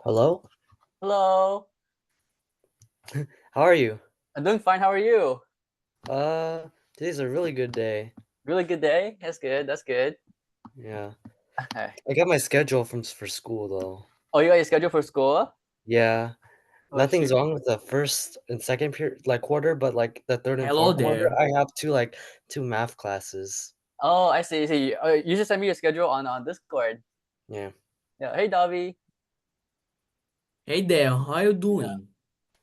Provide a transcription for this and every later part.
Hello? Hello. How are you? I'm doing fine. How are you? Today's a really good day. Really good day. That's good. That's good. Yeah. Okay. I got my schedule for school though. Oh, you got your schedule for school? Yeah. Oh, Nothing's shoot. wrong with the first and second period like quarter, but like the third and Hello fourth quarter, there. I have two math classes. Oh, I see. I see. You should send me your schedule on Discord. Yeah. Yeah. Hey, Davi. Hey there, how are you Yeah. doing?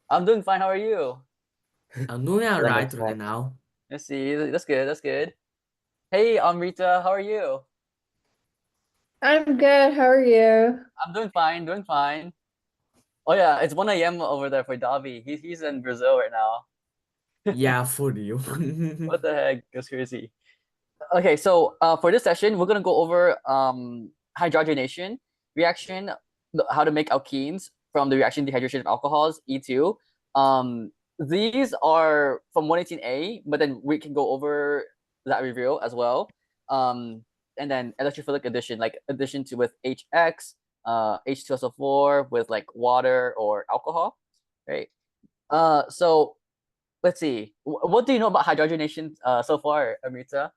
I'm doing fine. How are you? I'm doing That alright makes right sense. now. Let's see. That's good. That's good. Hey, Rita. How are you? I'm good. How are you? I'm doing fine. Doing fine. Oh yeah, it's 1 a.m. over there for Davi. He's in Brazil right now. Yeah, for you. What the heck? That's crazy. Okay, so for this session, we're gonna go over hydrogenation reaction, how to make alkenes from the reaction dehydration of alcohols, E2. These are from 118A, but then we can go over that review as well. Um, and then electrophilic addition, like addition to with HX, H2SO4 with like water or alcohol, right? So let's see. What do you know about hydrogenation so far, Amrita?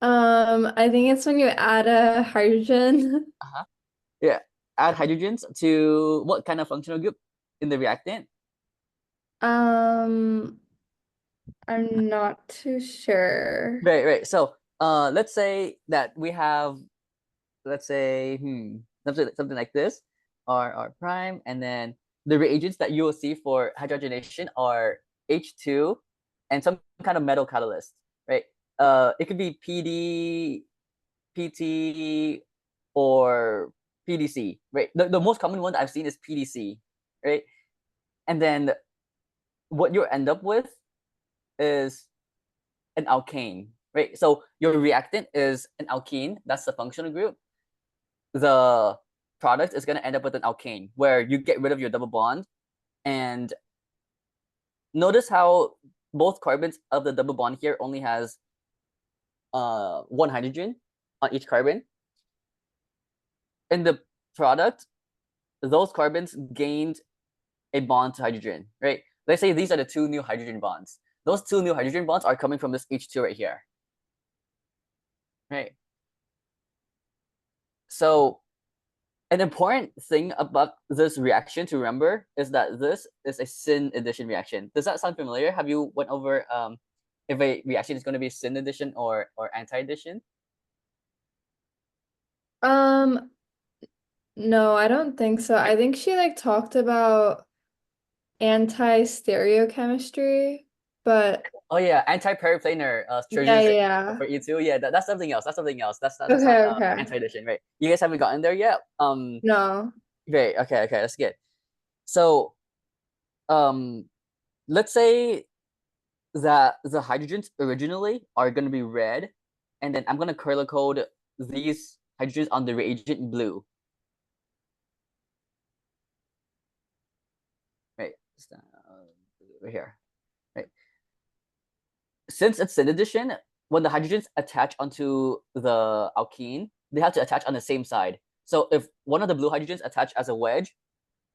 I think it's when you add a hydrogen. Uh-huh. Yeah. Add hydrogens to what kind of functional group in the reactant? Um, I'm not too sure. Right, right. So let's say that we have, let's say, something like this, R prime, and then the reagents that you will see for hydrogenation are H2 and some kind of metal catalyst, right? It could be PD, PT, or PDC, right? The most common one that I've seen is PDC, right? And then what you end up with is an alkane, right? So your reactant is an alkene, that's the functional group. The product is going to end up with an alkane where you get rid of your double bond. And notice how both carbons of the double bond here only has one hydrogen on each carbon. In the product, those carbons gained a bond to hydrogen, right? Let's say these are the two new hydrogen bonds. Those two new hydrogen bonds are coming from this H2 right here, right? So an important thing about this reaction to remember is that this is a syn addition reaction. Does that sound familiar? Have you went over if a reaction is going to be syn addition or anti addition? Um, no, I don't think so. I think she like talked about anti-stereochemistry, but Oh yeah, anti-periplanar yeah, Sturgeon's yeah. for E2. Yeah, that's something else. That's something else. That's not Okay, okay. anti-addition, right? You guys haven't gotten there yet. No. Great. Okay, okay, that's good. So um, let's say that the hydrogens originally are going to be red, and then I'm going to color code these hydrogens on the reagent blue, right? Right here, right? Since it's syn addition, when the hydrogens attach onto the alkene, they have to attach on the same side. So if one of the blue hydrogens attach as a wedge,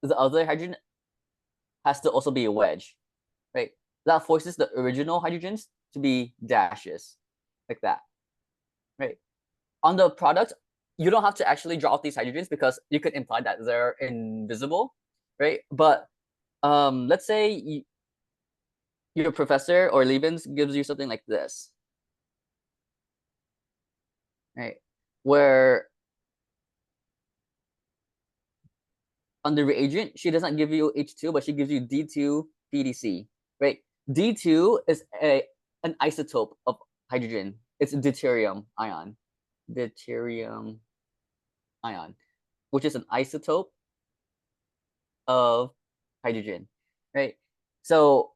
the other hydrogen has to also be a wedge, right? That forces the original hydrogens to be dashes, like that, right? On the product, you don't have to actually draw out these hydrogens because you could imply that they're invisible, right? But let's say your professor or Leibniz gives you something like this, right? Where on the reagent, she doesn't give you H2, but she gives you D2 PDC, right? D2 is an isotope of hydrogen. It's a deuterium ion, which is an isotope of hydrogen, right? So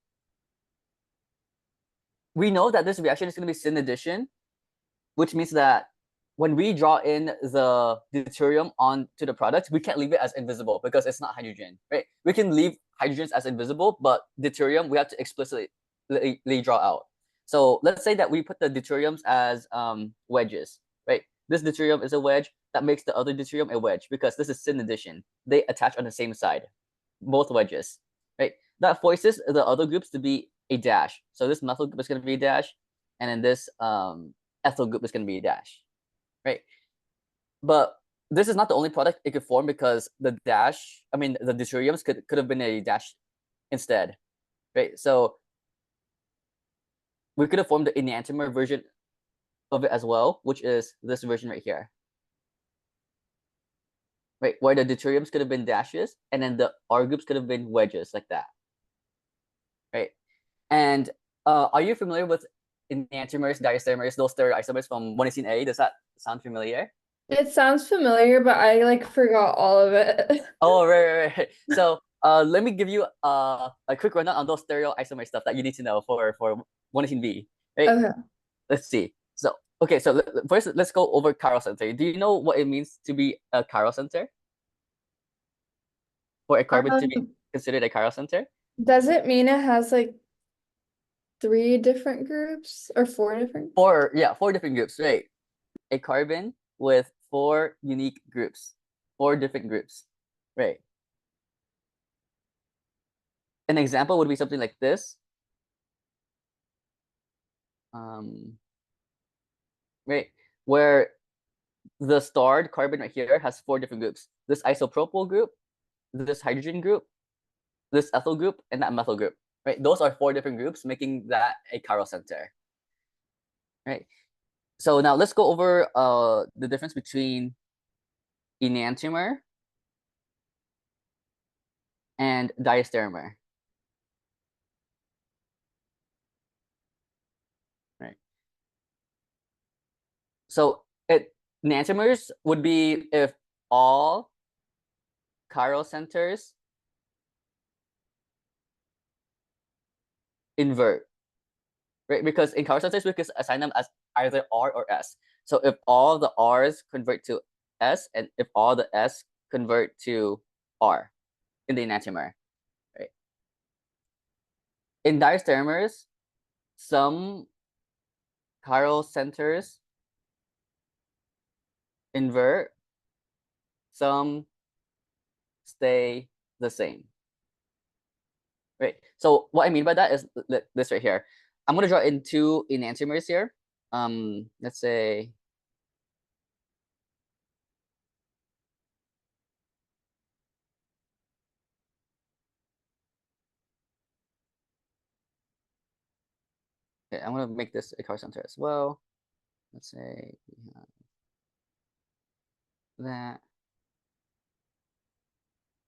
we know that this reaction is going to be syn addition, which means that when we draw in the deuterium onto the product, we can't leave it as invisible because it's not hydrogen, right? We can leave hydrogens as invisible, but deuterium we have to explicitly draw out. So let's say that we put the deuteriums as wedges, right? this deuterium is a wedge, that makes the other deuterium a wedge because this is syn addition. They attach on the same side, both wedges, right? That forces the other groups to be a dash. So this methyl group is going to be a dash, and then this ethyl group is going to be a dash, right? But this is not the only product it could form because the deuteriums could have been a dash instead, right? So we could have formed the enantiomer version of it as well, which is this version right here, right? Where the deuteriums could have been dashes, and then the R groups could have been wedges like that, right? And are you familiar with enantiomers, diastereomers, those stereoisomers from 118A? Does that sound familiar? It sounds familiar, but I like forgot all of it. Oh, right. So let me give you a quick rundown on those stereoisomer stuff that you need to know for 118B, right? Okay. Let's see. So, okay, so first let's go over chiral center. Do you know what it means to be a chiral center? For a carbon to be considered a chiral center? Does it mean it has like 3 different groups or 4 different? Four different groups, right? A carbon with 4 unique groups, 4 different groups, right? An example would be something like this. Right, where the starred carbon right here has 4 different groups. This isopropyl group, this hydrogen group, this ethyl group, and that methyl group, right? Those are 4 different groups, making that a chiral center, right? So now let's go over the difference between enantiomer and diastereomer. Right. So enantiomers would be if all chiral centers invert, right? Because in chiral centers we can assign them as either R or S. So if all the R's convert to S, and if all the S convert to R in the enantiomer, right? In diastereomers, some chiral centers invert, some stay the same, right? So what I mean by that is this right here. I'm going to draw in 2 enantiomers here. Let's say okay, I'm going to make this a chiral center as well. Let's say we have that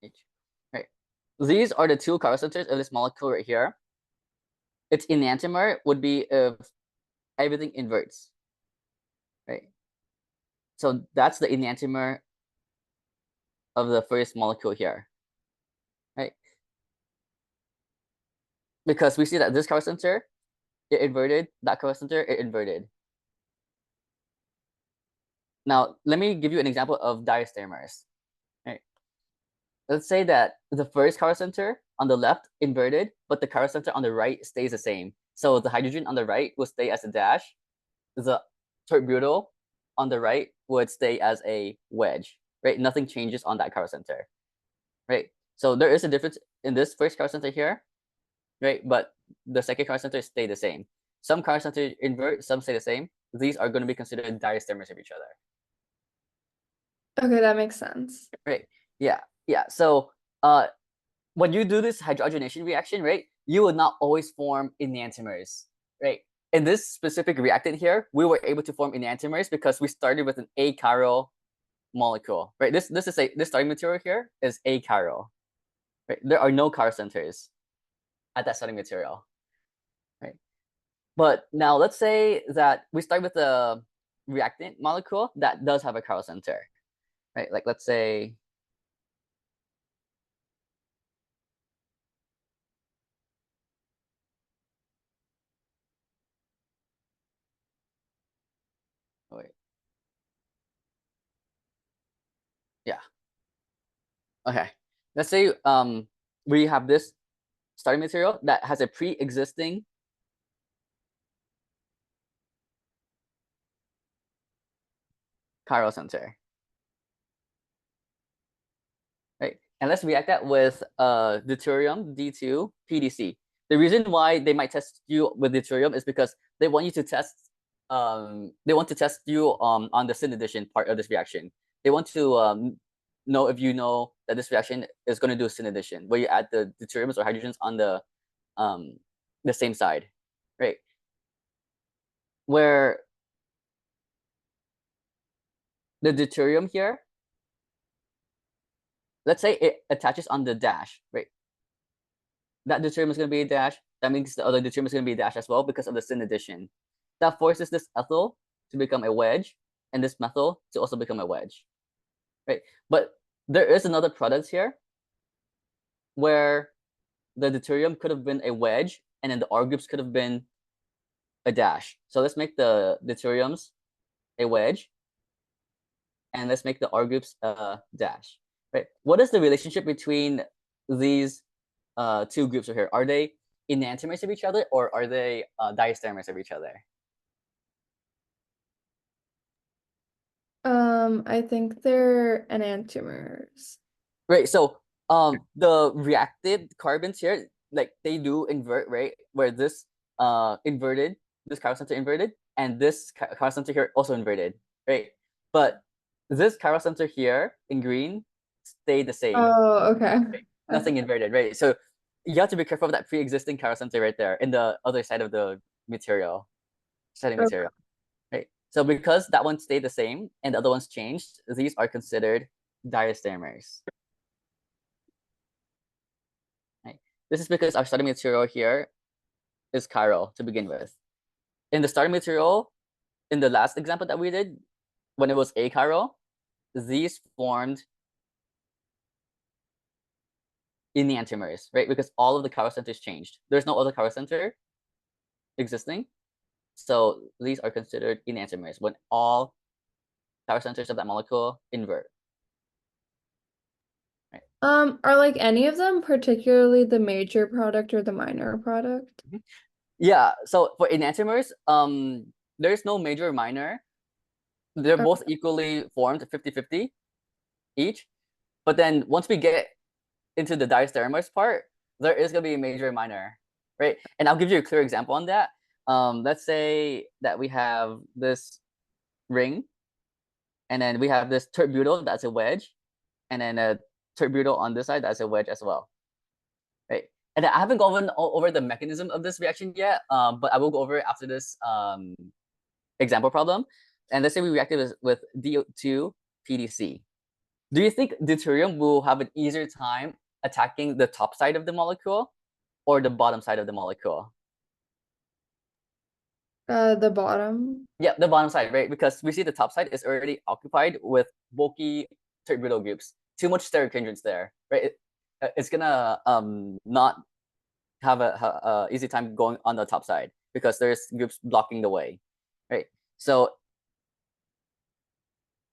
H. Right. These are the 2 chiral centers of this molecule right here. Its enantiomer would be if everything inverts, right? So that's the enantiomer of the first molecule here, right? Because we see that this chiral center, it inverted, that chiral center, it inverted. Now, let me give you an example of diastereomers, right? Let's say that the first chiral center on the left inverted, but the chiral center on the right stays the same. So the hydrogen on the right will stay as a dash. The tert-butyl on the right would stay as a wedge, right? Nothing changes on that chiral center, right? So there is a difference in this first chiral center here, right? But the second chiral center stay the same. Some chiral centers invert, some stay the same. These are going to be considered diastereomers of each other. Okay, that makes sense. Right. Yeah. So when you do this hydrogenation reaction, right, you will not always form enantiomers, right? In this specific reactant here, we were able to form enantiomers because we started with an achiral molecule, right? This starting material here is achiral, right? There are no chiral centers at that starting material, right? But now let's say that we start with a reactant molecule that does have a chiral center, right? Like let's say oh, wait. Yeah. Okay. Let's say we have this starting material that has a pre-existing chiral center. Right, and let's react that with deuterium D2 PDC. The reason why they might test you with deuterium is because they want you to test you on the syn addition part of this reaction. They want to know if you know that this reaction is going to do syn addition, where you add the deuteriums or hydrogens on the same side, right? Where the deuterium here, let's say it attaches on the dash, right? That deuterium is going to be a dash. That means the other deuterium is going to be a dash as well because of the syn addition. That forces this ethyl to become a wedge and this methyl to also become a wedge, right? But there is another product here where the deuterium could have been a wedge and then the R groups could have been a dash. So let's make the deuteriums a wedge and let's make the R groups a dash, right? What is the relationship between these two groups right here? Are they enantiomers of each other or are they diastereomers of each other? I think they're enantiomers. Right, so the reacted carbons here, like they do invert, right? Where this inverted, this chiral center inverted, and this chiral center here also inverted, right? But this chiral center here in green stayed the same. Oh, okay. Right? Nothing inverted, right? So you have to be careful of that pre-existing chiral center right there in the other side of the material, setting Okay. material. Right. So because that one stayed the same and the other ones changed, these are considered diastereomers. Right. This is because our starting material here is chiral to begin with. In the starting material, in the last example that we did, when it was achiral, these formed enantiomers, right? Because all of the chiral centers changed. There's no other chiral center existing. So these are considered enantiomers when all chiral centers of that molecule invert. Right. Are like any of them particularly the major product or the minor product? Yeah, so for enantiomers, there's no major or minor. They're both equally formed 50-50 each. But then once we get into the diastereomers part, there is going to be a major and minor, right? And I'll give you a clear example on that. Let's say that we have this ring, and then we have this tert-butyl that's a wedge, and then a tert-butyl on this side that's a wedge as well, right? And I haven't gone over the mechanism of this reaction yet, but I will go over it after this example problem. And let's say we reacted with DO2 PDC. Do you think deuterium will have an easier time attacking the top side of the molecule or the bottom side of the molecule? The bottom. Yeah, the bottom side, right? Because we see the top side is already occupied with bulky tert-butyl groups. Too much steric hindrance there, right? It's gonna not have a easy time going on the top side because there's groups blocking the way, right? So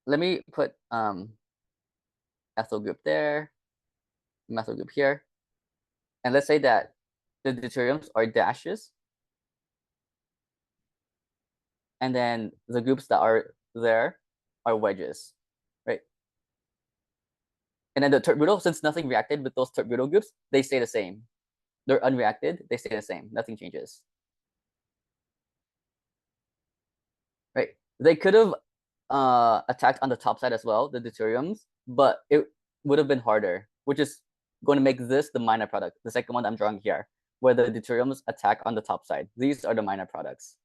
let me put ethyl group there, methyl group here, and let's say that the deuteriums are dashes, and then the groups that are there are wedges, right? And then the tert-butyl, since nothing reacted with those tert-butyl groups, they stay the same. They're unreacted, they stay the same. Nothing changes. Right? They could have attacked on the top side as well, the deuteriums, but it would have been harder, which is going to make this the minor product, the second one I'm drawing here, where the deuteriums attack on the top side. These are the minor products.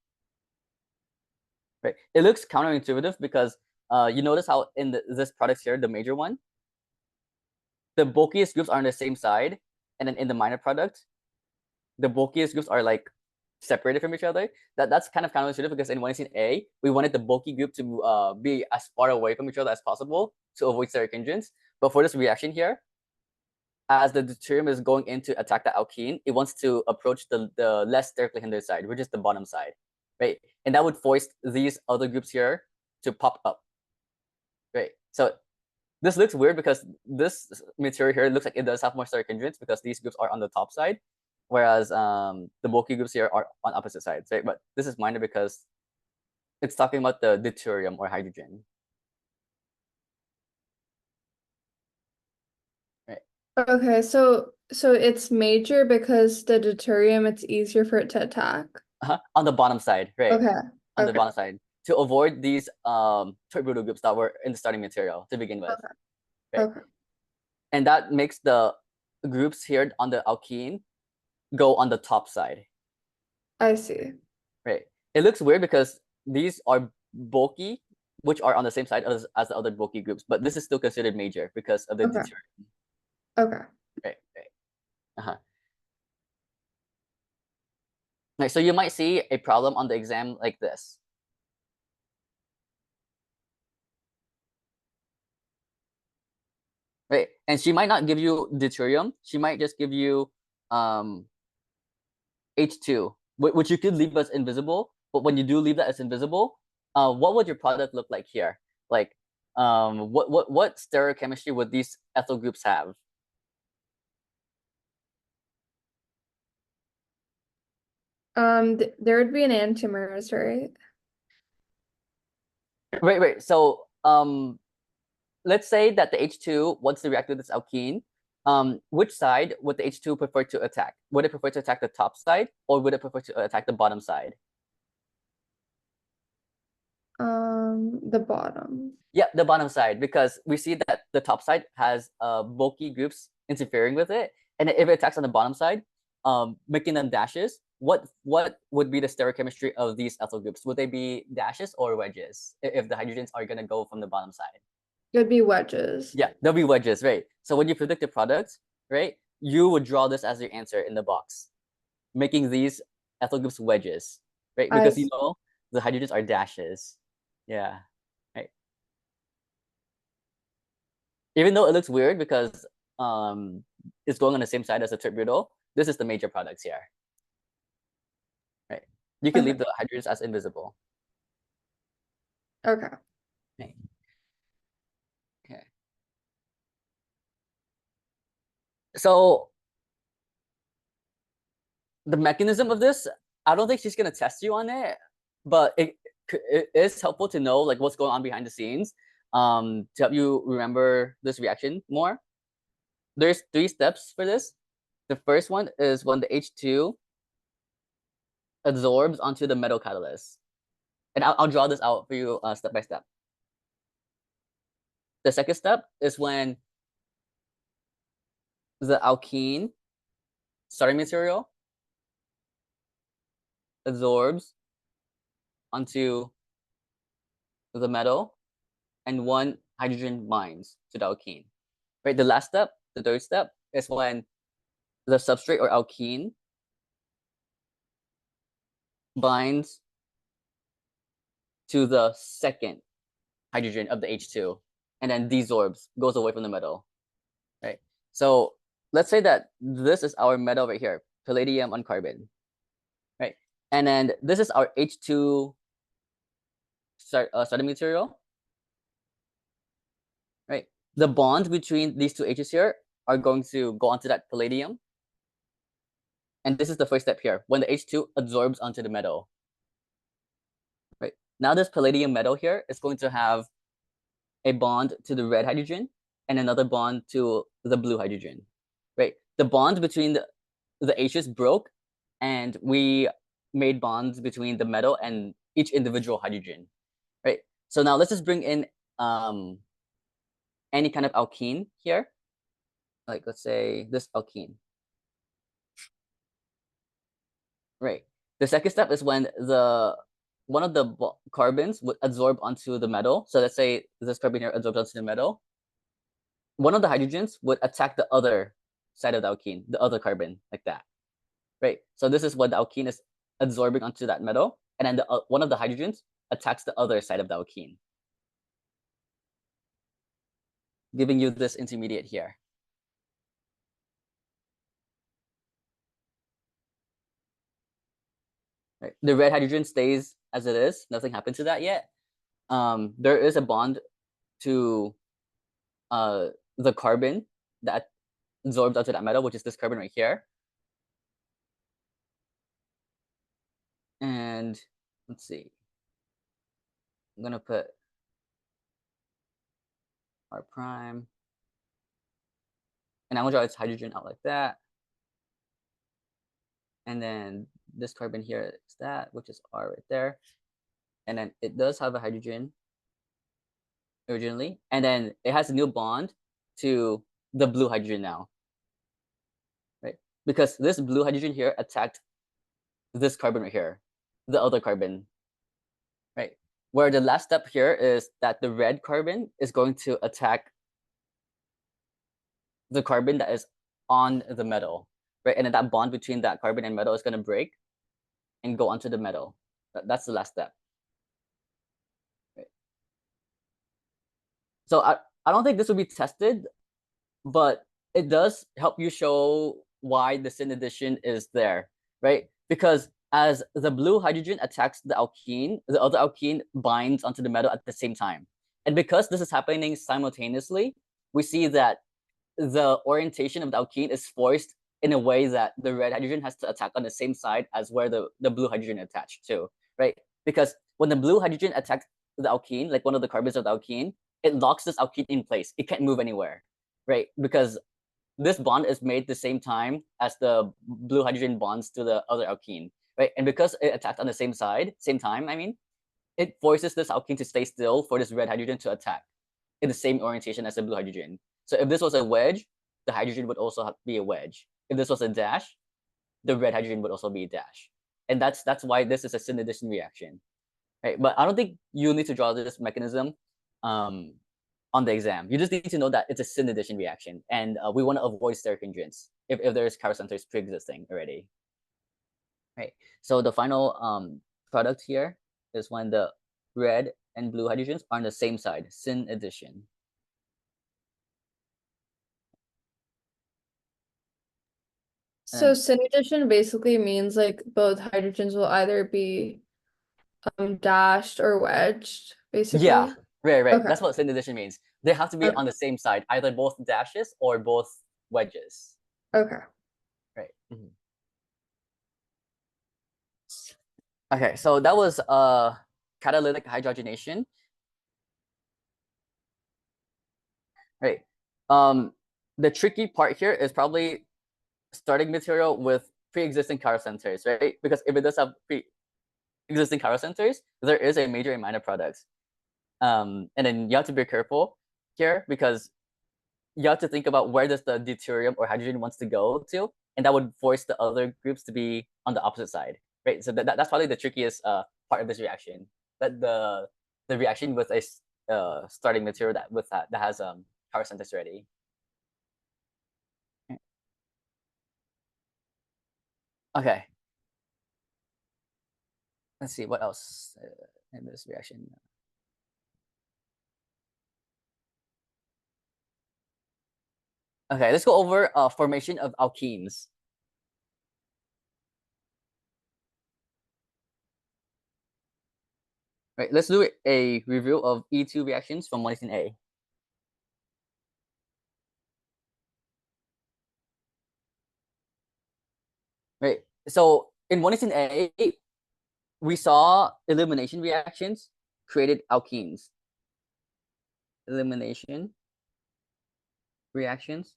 Right? It looks counterintuitive because you notice how in this product here, the major one, the bulkiest groups are on the same side, and then in the minor product, the bulkiest groups are like separated from each other. That's kind of counterintuitive because in 1 A, we wanted the bulky group to be as far away from each other as possible to avoid steric hindrance. But for this reaction here, as the deuterium is going in to attack the alkene, it wants to approach the less sterically hindered side, which is the bottom side, right? And that would force these other groups here to pop up, right? So this looks weird because this material here looks like it does have more steric hindrance because these groups are on the top side, whereas the bulky groups here are on opposite sides, right? But this is minor because it's talking about the deuterium or hydrogen. Okay, so it's major because the deuterium, it's easier for it to attack. On the bottom side, right? Okay. On the Okay. bottom side to avoid these tributyl groups that were in the starting material to begin with, Okay. right? Okay. And that makes the groups here on the alkene go on the top side, I see. right? It looks weird because these are bulky, which are on the same side as the other bulky groups, but this is still considered major because of the Okay. deuterium, Okay. right? Uh-huh. Right, so you might see a problem on the exam like this. Right, and she might not give you deuterium. She might just give you H2, which you could leave as invisible. But when you do leave that as invisible, what would your product look like here? Like, what stereochemistry would these ethyl groups have? There would be an enantiomers, right? Right. So, let's say that the H2 wants to react with this alkene. Which side would the H2 prefer to attack? Would it prefer to attack the top side, or would it prefer to attack the bottom side? The bottom. Yeah, the bottom side, because we see that the top side has bulky groups interfering with it, and if it attacks on the bottom side, making them dashes, what would be the stereochemistry of these ethyl groups? Would they be dashes or wedges if the hydrogens are gonna go from the bottom side? It'd be wedges. Yeah, they'll be wedges, right? So when you predict the product, right, you would draw this as your answer in the box, making these ethyl groups wedges, right? I Because you see. know the hydrogens are dashes. Yeah, right. Even though it looks weird because it's going on the same side as the tributyl, this is the major products here, right? You can Okay. leave the hydrogens as invisible. Okay. Right. Okay. So the mechanism of this, I don't think she's gonna test you on it, but it is helpful to know like what's going on behind the scenes to help you remember this reaction more. There's 3 steps for this. The first one is when the H2 absorbs onto the metal catalyst. And I'll draw this out for you step by step. The second step is when the alkene starting material absorbs onto the metal and one hydrogen binds to the alkene. Right. The last step, the third step, is when the substrate or alkene binds to the second hydrogen of the H2 and then desorbs, goes away from the metal. Right. So let's say that this is our metal right here, palladium on carbon. Right. And then this is our H2 starting material. Right. The bonds between these two H's here are going to go onto that palladium. And this is the first step here, when the H2 absorbs onto the metal. Right. Now this palladium metal here is going to have a bond to the red hydrogen and another bond to the blue hydrogen. Right. The bond between the H's broke, and we made bonds between the metal and each individual hydrogen. Right. So now let's just bring in any kind of alkene here. Like let's say this alkene. Right. The second step is when one of the carbons would absorb onto the metal. So let's say this carbon here absorbs onto the metal. One of the hydrogens would attack the other side of the alkene, the other carbon, like that. Right. So this is what the alkene is absorbing onto that metal, and then one of the hydrogens attacks the other side of the alkene, giving you this intermediate here. Right. The red hydrogen stays as it is. Nothing happened to that yet. There is a bond to the carbon that absorbs onto that metal, which is this carbon right here. And let's see. I'm gonna put R prime. And I'm gonna draw its hydrogen out like that. And then this carbon here is that, which is R right there. And then it does have a hydrogen originally, and then it has a new bond to the blue hydrogen now, right? Because this blue hydrogen here attacked this carbon right here, the other carbon, right? Where the last step here is that the red carbon is going to attack the carbon that is on the metal, right? And then that bond between that carbon and metal is going to break and go onto the metal. That's the last step. Right? So I don't think this will be tested, but it does help you show why the syn addition is there, right? Because as the blue hydrogen attacks the alkene, the other alkene binds onto the metal at the same time. And because this is happening simultaneously, we see that the orientation of the alkene is forced in a way that the red hydrogen has to attack on the same side as where the blue hydrogen attached to, right? Because when the blue hydrogen attacks the alkene, like one of the carbons of the alkene, it locks this alkene in place. It can't move anywhere, right? Because this bond is made the same time as the blue hydrogen bonds to the other alkene, right? And because it attacked on the same time, I mean, it forces this alkene to stay still for this red hydrogen to attack in the same orientation as the blue hydrogen. So if this was a wedge, the hydrogen would also be a wedge. If this was a dash, the red hydrogen would also be a dash. And that's why this is a syn addition reaction, right? But I don't think you need to draw this mechanism on the exam. You just need to know that it's a syn addition reaction, and we want to avoid steric hindrance if there's character pre-existing already. Right. So the final product here is when the red and blue hydrogens are on the same side, syn addition. So syn addition basically means like both hydrogens will either be dashed or wedged, basically. Yeah, right. Okay. That's what syn addition means. They have to be Okay. on the same side, either both dashes or both wedges. Okay. Right. Okay, so that was catalytic hydrogenation. Right. The tricky part here is probably starting material with pre-existing chiral centers, right? Because if it does have pre-existing chiral centers, there is a major and minor products. And then you have to be careful here because you have to think about where does the deuterium or hydrogen wants to go to, and that would force the other groups to be on the opposite side, right? So that's probably the trickiest part of this reaction. That the reaction with a starting material that has chiral centers already. Okay. Let's see what else in this reaction. Okay, let's go over formation of alkenes. Right, let's do a review of E2 reactions from 118A. Right, so in 118A, we saw elimination reactions created alkenes. Elimination reactions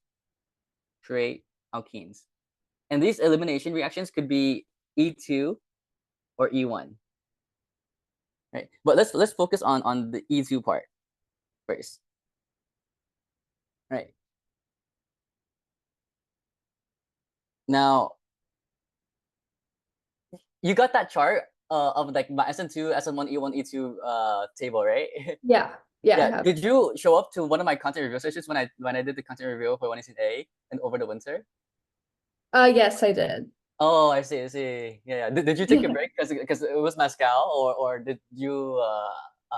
create alkenes. And these elimination reactions could be E2 or E1. Right, but let's focus on the E2 part first. Right. Now, you got that chart of like my SN2, SN1, E1, E2 table, right? Yeah. Yeah, I Yeah. have. Did you show up to one of my content review sessions when I did the content review for 118A and over the winter? Yes, I did. Oh, I see. Yeah. Did you take a break because it was Pascal, or did you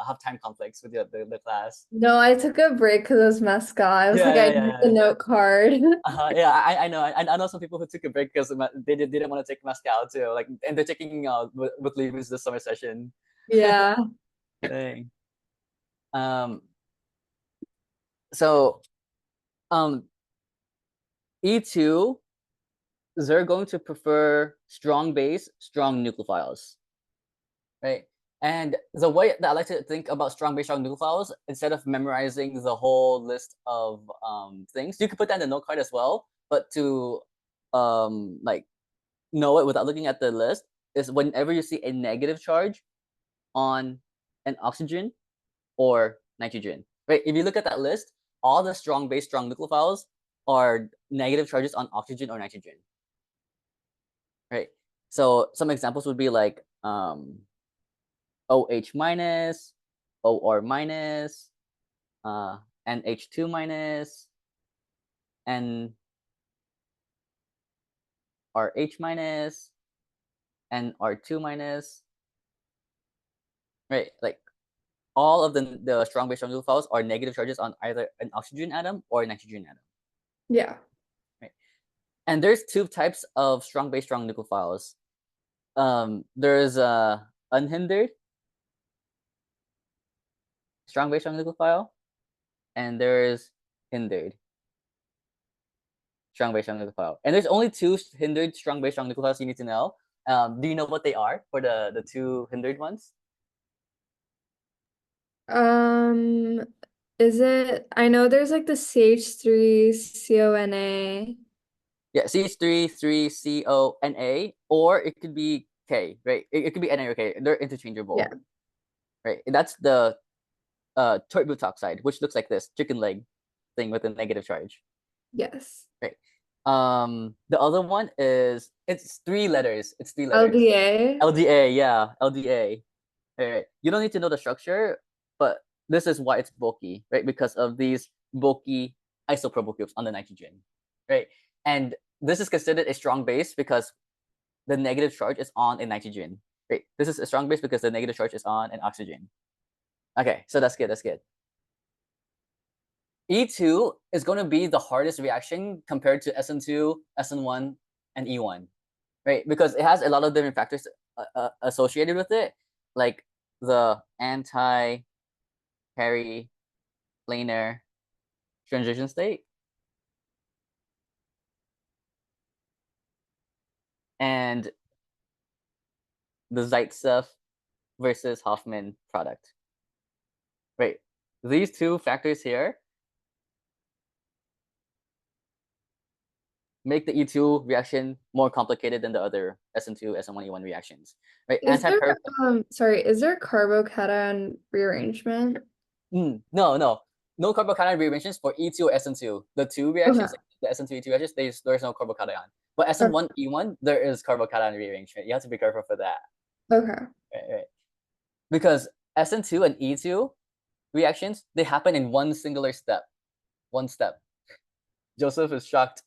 have time conflicts with the class? No, I took a break because it was mescal. I was like, I need the Yeah. note card. Yeah, I know. I know some people who took a break because they didn't want to take Pascal too. Like, and they're taking with Leavings this summer session. Yeah. Dang. So E2, they're going to prefer strong base, strong nucleophiles, right? And the way that I like to think about strong base strong nucleophiles, instead of memorizing the whole list of things, you could put that in the note card as well. But to like know it without looking at the list is whenever you see a negative charge on an oxygen or nitrogen, right? If you look at that list, all the strong base strong nucleophiles are negative charges on oxygen or nitrogen, right? So some examples would be like OH minus, OR minus, NH2 minus, and RH minus, and R2 minus, right? Like all of the strong base strong nucleophiles are negative charges on either an oxygen atom or a nitrogen atom. Yeah. Right. And there's two types of strong base strong nucleophiles. There's unhindered strong base strong nucleophile, and there's hindered strong base strong nucleophile. And there's only two hindered strong base strong nucleophiles you need to know. Do you know what they are for the two hindered ones? Is it, I know there's like the CH3 CONA. Yeah, CH3, 3CONA, or it could be K, right? It could be Na or K. They're interchangeable. Yeah. Right. And that's the butoxide, which looks like this chicken leg thing with a negative charge. Yes. Right. The other one is it's three letters. It's three letters. LDA. LDA, yeah, LDA. Right. You don't need to know the structure, but this is why it's bulky, right? Because of these bulky isoprobyl groups on the nitrogen, right? And this is considered a strong base because the negative charge is on a nitrogen, right? This is a strong base because the negative charge is on an oxygen. Okay, so that's good. That's good. E2 is going to be the hardest reaction compared to SN2, SN1, and E1, right? Because it has a lot of different factors associated with it, like the anti-periplanar transition state and the Zaitsev versus Hoffman product, right? These two factors here make the E2 reaction more complicated than the other SN2, SN1, E1 reactions, right? Is there sorry, is there carbocation rearrangement? No carbocation rearrangements for E2 or SN2. The two reactions, like the SN2 E2 reactions, there's no carbocation. But SN1 E1, there is carbocation rearrangement. You have to be careful for that. Okay. Right. Because SN2 and E2 reactions, they happen in one singular step. One step. Joseph is shocked.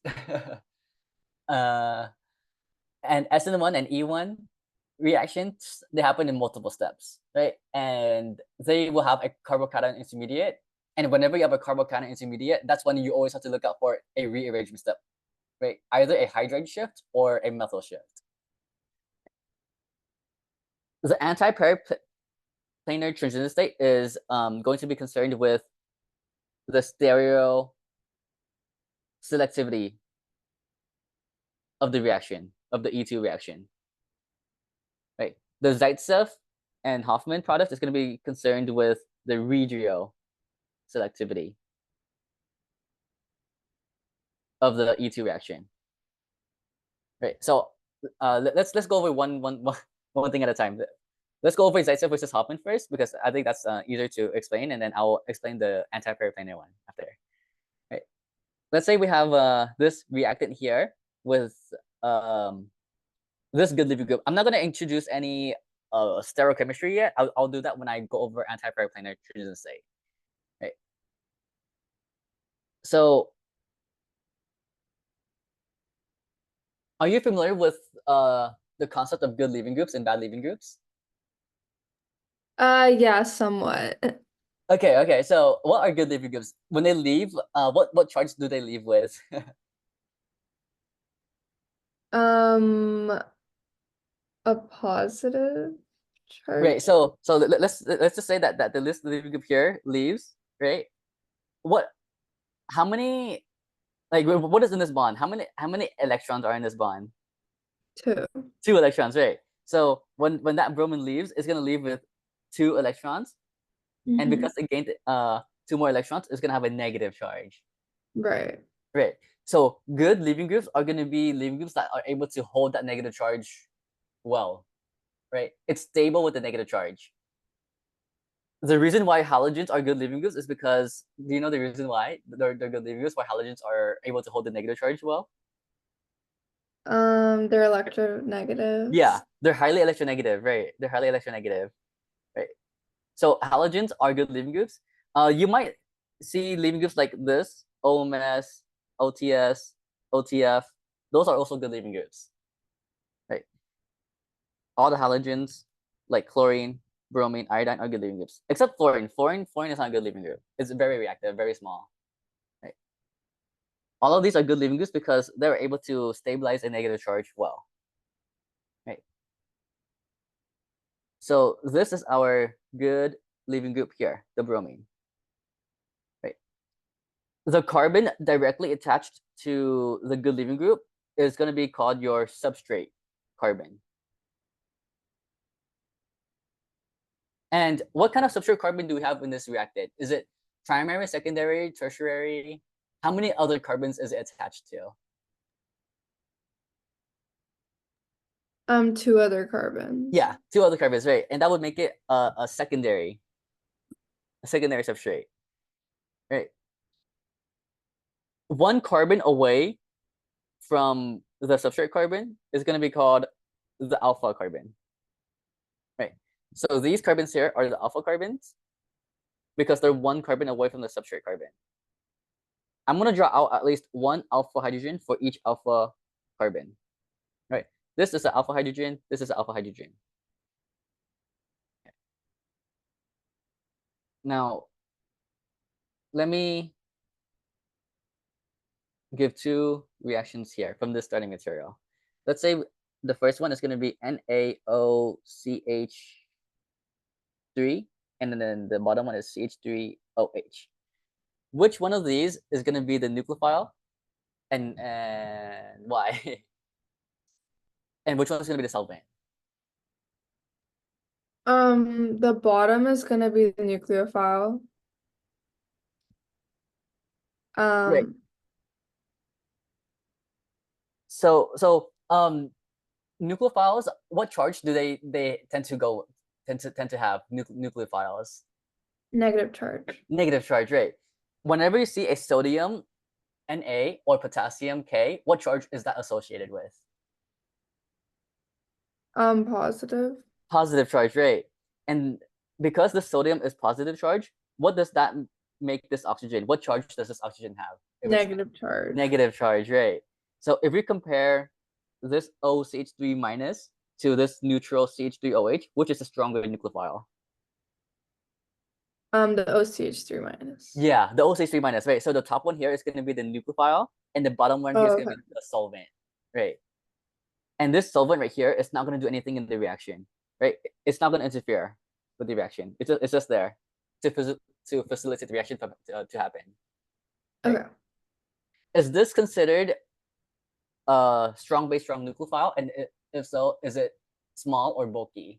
And SN1 and E1 reactions, they happen in multiple steps, right? And they will have a carbocation intermediate. And whenever you have a carbocation intermediate, that's when you always have to look out for a rearrangement step, right? Either a hydride shift or a methyl shift. The anti-periplanar transition state is going to be concerned with the stereo selectivity of the reaction, of the E2 reaction, right? The Zaitsev and Hoffman product is going to be concerned with the regio selectivity of the E2 reaction, right? So let's go over one thing at a time. Let's go over Zaitsev versus Hoffman first, because I think that's easier to explain, and then I'll explain the anti-periplanar one after. Right? Let's say we have this reactant here with this good Levy group. I'm not going to introduce any stereochemistry yet. I'll do that when I go over anti-periplanar transition state. Right. So, are you familiar with the concept of good leaving groups and bad leaving groups? Yeah, somewhat. Okay. So, what are good leaving groups? When they leave, what charge do they leave with? A positive charge. Right. So let's just say that the list leaving group here leaves, right? How many, like, what is in this bond? How many electrons are in this bond? 2. 2 electrons, right? So when that bromine leaves, it's gonna leave with 2 electrons, and Mhm. because it gained 2 more electrons, it's gonna have a negative charge. Right. Right. So good leaving groups are gonna be leaving groups that are able to hold that negative charge well. Right. It's stable with the negative charge. The reason why halogens are good leaving groups is because, do you know the reason why they're good leaving groups? Why halogens are able to hold the negative charge well? They're electronegatives. Yeah, they're highly electronegative, right? They're highly electronegative, right? So halogens are good leaving groups. You might see leaving groups like this: OMS, OTS, OTF. Those are also good leaving groups, right? All the halogens, like chlorine, bromine, iodine, are good leaving groups, except fluorine. Fluorine is not a good leaving group. It's very reactive, very small, right? All of these are good leaving groups because they're able to stabilize a negative charge well, right? So this is our good leaving group here, the bromine, right? The carbon directly attached to the good leaving group is going to be called your substrate carbon. And what kind of substrate carbon do we have in this reactant? Is it primary, secondary, tertiary? How many other carbons is it attached to? 2 other carbons. Yeah, 2 other carbons, right? And that would make it a secondary substrate, right? 1 carbon away from the substrate carbon is going to be called the alpha carbon, right? So these carbons here are the alpha carbons because they're 1 carbon away from the substrate carbon. I'm going to draw out at least 1 alpha hydrogen for each alpha carbon, right? This is the alpha hydrogen. This is the alpha hydrogen. Now, let me give 2 reactions here from this starting material. Let's say the first one is going to be NaOCH3, and then the bottom one is CH3OH. Which one of these is going to be the nucleophile, and why? And which one is going to be the solvent? The bottom is gonna be the nucleophile. Right. Um, So nucleophiles, what charge do they tend to have? Nucleophiles. negative charge. Negative charge, right? Whenever you see a sodium Na or potassium K, what charge is that associated with? Positive. Positive charge, right? And because the sodium is positive charge, what does that make this oxygen? What charge does this oxygen have? Negative charge. Negative charge, right? So if we compare this OCH3 minus to this neutral CH3OH, which is a stronger nucleophile? The OCH3 minus. Yeah, the OCH3 minus, right? So the top one here is going to be the nucleophile, and the bottom one here is Oh, going to okay. be the solvent, right? And this solvent right here is not going to do anything in the reaction, right? It's not going to interfere with the reaction. It's just there to facilitate the reaction to happen. Right? Okay. Is this considered a strong base strong nucleophile? And if so, is it small or bulky?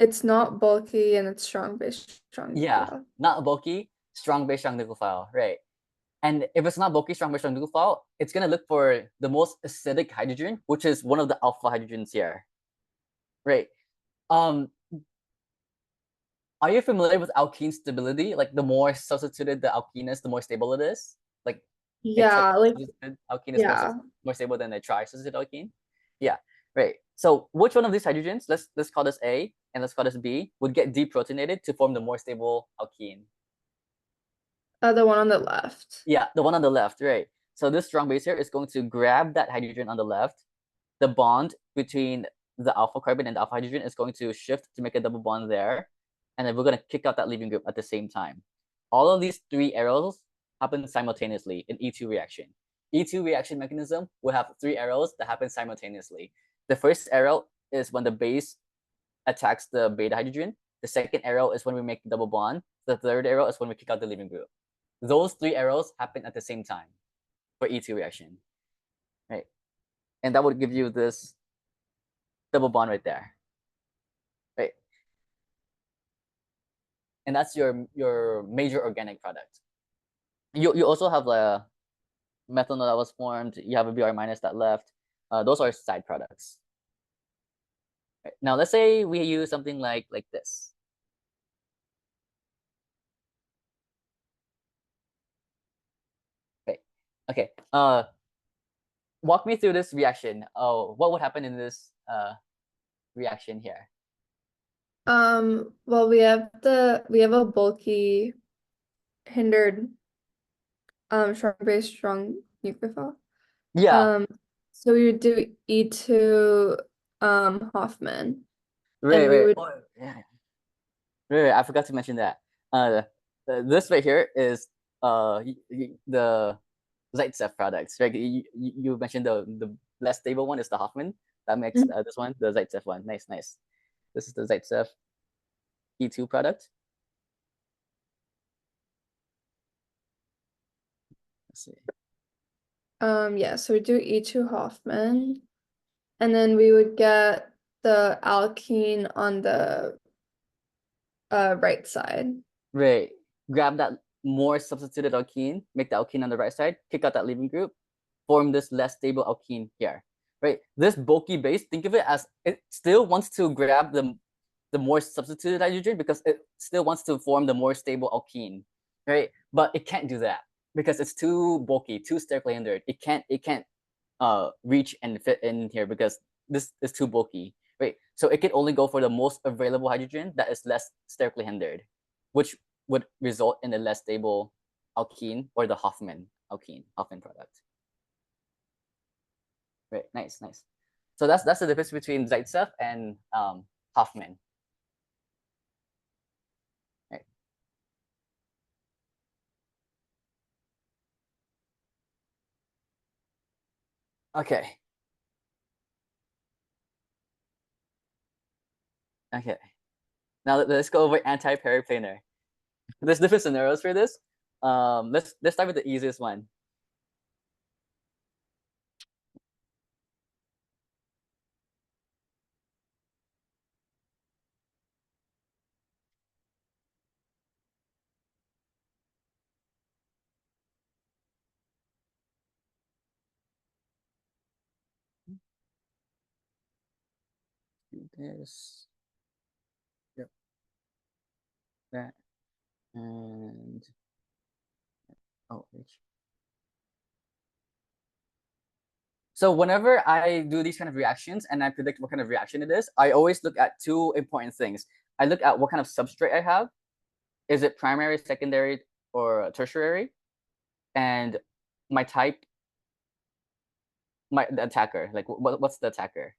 It's not bulky and it's strong base strong Yeah, nucleophile. not bulky, strong base strong nucleophile, right? And if it's not bulky, strong base strong nucleophile, it's gonna look for the most acidic hydrogen, which is one of the alpha hydrogens here, right? Are you familiar with alkene stability? Like the more substituted the alkene is, the more stable it is. Like a Yeah, like substituted alkene is yeah. more stable than a tri-substituted alkene. Yeah, right. So which one of these hydrogens, let's call this A and let's call this B, would get deprotonated to form the more stable alkene? The one on the left. Yeah, the one on the left, right? So this strong base here is going to grab that hydrogen on the left. The bond between the alpha carbon and the alpha hydrogen is going to shift to make a double bond there. And then we're going to kick out that leaving group at the same time. All of these 3 arrows happen simultaneously in E2 reaction. E2 reaction mechanism will have 3 arrows that happen simultaneously. The first arrow is when the base attacks the beta hydrogen. The second arrow is when we make the double bond. The third arrow is when we kick out the leaving group. Those 3 arrows happen at the same time for E2 reaction, right? And that would give you this double bond right there. and that's your major organic product. You also have a methanol that was formed. You have a Br minus that left. Those are side products. Right. Now let's say we use something like this. Okay. Okay. Walk me through this reaction. Oh, what would happen in this reaction here? Well, we have a bulky hindered strong base strong nucleophile. Yeah. So we would do E2 Hoffman. Right. And we Right. would Oh, yeah. Right. I forgot to mention that. This right here is the Zaitsev products. Right. You mentioned the less stable one is the Hoffman. That makes this one the Zaitsev one. Nice. Nice. This is the Zaitsev E2 product. Let's see. Yeah, so we do E2 Hoffman, and then we would get the alkene on the right side. Right. Grab that more substituted alkene, make the alkene on the right side, kick out that leaving group, form this less stable alkene here. Right. This bulky base, think of it as it still wants to grab the more substituted hydrogen because it still wants to form the more stable alkene. Right. But it can't do that because it's too bulky, too sterically hindered. It can't reach and fit in here because this is too bulky. Right. So it can only go for the most available hydrogen that is less sterically hindered, which would result in a less stable alkene or the Hoffman product. Right, nice, nice. So that's the difference between Zaitsev and Hoffman. Right. Okay. Okay. Now let's go over anti-periplanar. There's different scenarios for this. Let's start with the easiest one. This, yep, that, and oh, so whenever I do these kind of reactions and I predict what kind of reaction it is, I always look at two important things. I look at what kind of substrate I have. Is it primary, secondary, or tertiary? And my type, the attacker. Like what's the attacker?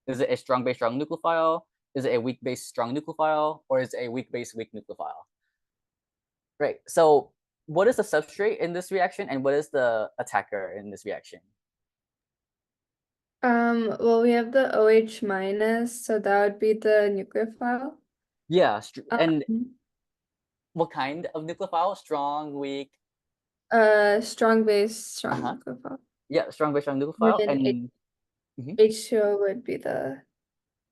Is it a strong base strong nucleophile? Is it a weak base strong nucleophile? Or is it a weak base weak nucleophile? Right. So what is the substrate in this reaction and what is the attacker in this reaction? Well, we have the OH minus, so that would be the nucleophile. Yeah, and Um, what kind of nucleophile? Strong, weak? Strong base, strong Uh-huh. nucleophile. Yeah, strong base strong And nucleophile. then And H2O would be the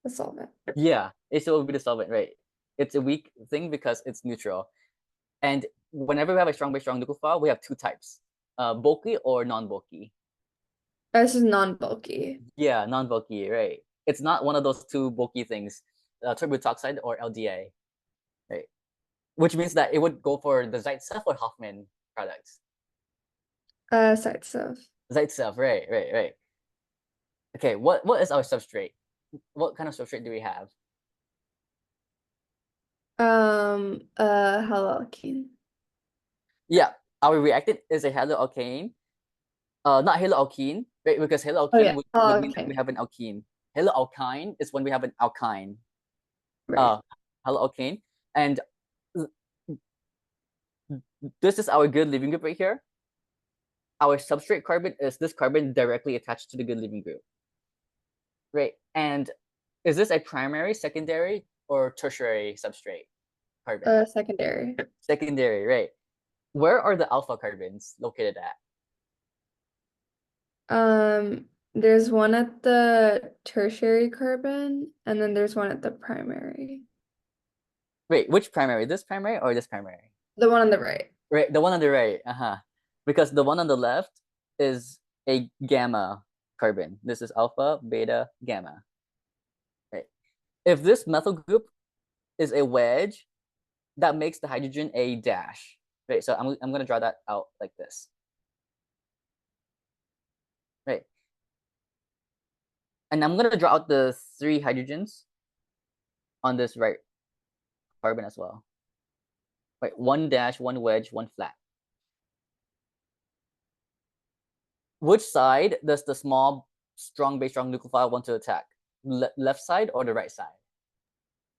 solvent. yeah, it will be the solvent, right? It's a weak thing because it's neutral. And whenever we have a strong base strong nucleophile, we have two types, bulky or non-bulky. This is non-bulky. Yeah, non-bulky, right? It's not one of those two bulky things, turbotoxide or LDA, right? Which means that it would go for the Zaitsev or Hoffman products. Zaitsev. Zaitsev, right, right, right. Okay, what is our substrate? What kind of substrate do we have? Haloalkene. Yeah, our reactant is a haloalkane. Not haloalkene, right? Because haloalkene would mean that we Okay. have an alkene. Haloalkyne is when we have an alkyne. Right. Haloalkane. And this is our good leaving group right here. Our substrate carbon is this carbon directly attached to the good leaving group. Right. And is this a primary, secondary, or tertiary substrate carbon? Secondary. Secondary, right. Where are the alpha carbons located at? There's one at the tertiary carbon, and then there's one at the primary. Wait, which primary? This primary or this primary? The one on the right. Right, the one on the right. Because the one on the left is a gamma carbon. This is alpha, beta, gamma. Right. If this methyl group is a wedge, that makes the hydrogen a dash. Right. So I'm gonna draw that out like this. Right. And I'm gonna draw out the 3 hydrogens on this right carbon as well. Right, 1 dash, 1 wedge, 1 flat. Which side does the small, strong base strong nucleophile want to attack? Left side or the right side?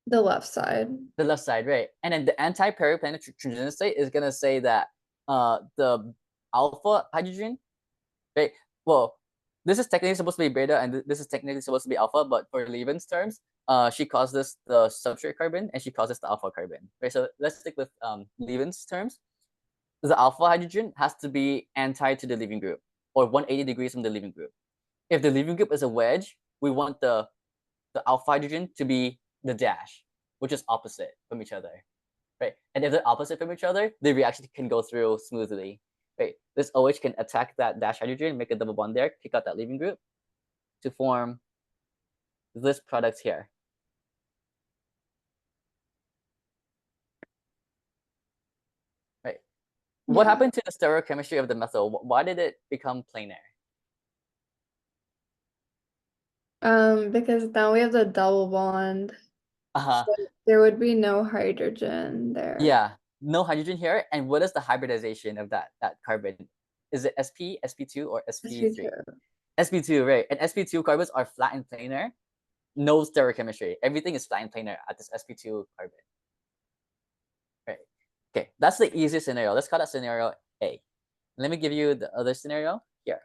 The left side. The left side, right? And then the anti-periplanetary transition state is gonna say that the alpha hydrogen, right? Well, this is technically supposed to be beta, and this is technically supposed to be alpha, but for Leeuwen's terms, she calls this the substrate carbon, and she calls this the alpha carbon, right? So let's stick with Leeuwen's terms. The alpha hydrogen has to be anti to the leaving group, or 180 degrees from the leaving group. If the leaving group is a wedge, we want the alpha hydrogen to be the dash, which is opposite from each other, right? And if they're opposite from each other, the reaction can go through smoothly, right? This OH can attack that dash hydrogen, make a double bond there, kick out that leaving group to form this product here. Right. What Yeah. happened to the stereochemistry of the methyl? Why did it become planar? Because now we have the double bond. Uh-huh. So there would be no hydrogen there. Yeah, no hydrogen here. And what is the hybridization of that carbon? Is it sp, sp2, or sp3? sp2, right? And sp2 carbons are flat and planar. No stereochemistry. Everything is flat and planar at this sp2 carbon. Right. Okay, that's the easiest scenario. Let's call that scenario A. Let me give you the other scenario here.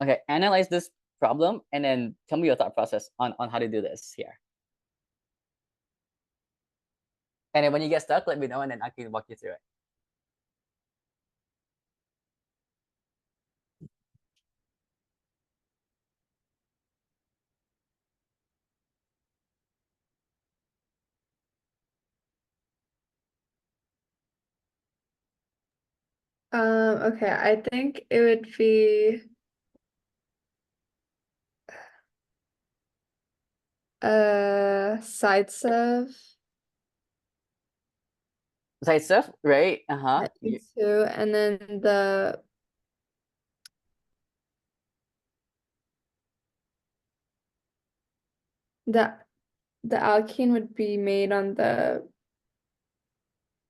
Okay, analyze this problem and then tell me your thought process on how to do this here. And then when you get stuck, let me know and then I can walk you through it. Okay, I think it would be side stuff. Side stuff, right? Uh-huh. Too, and then the alkene would be made on the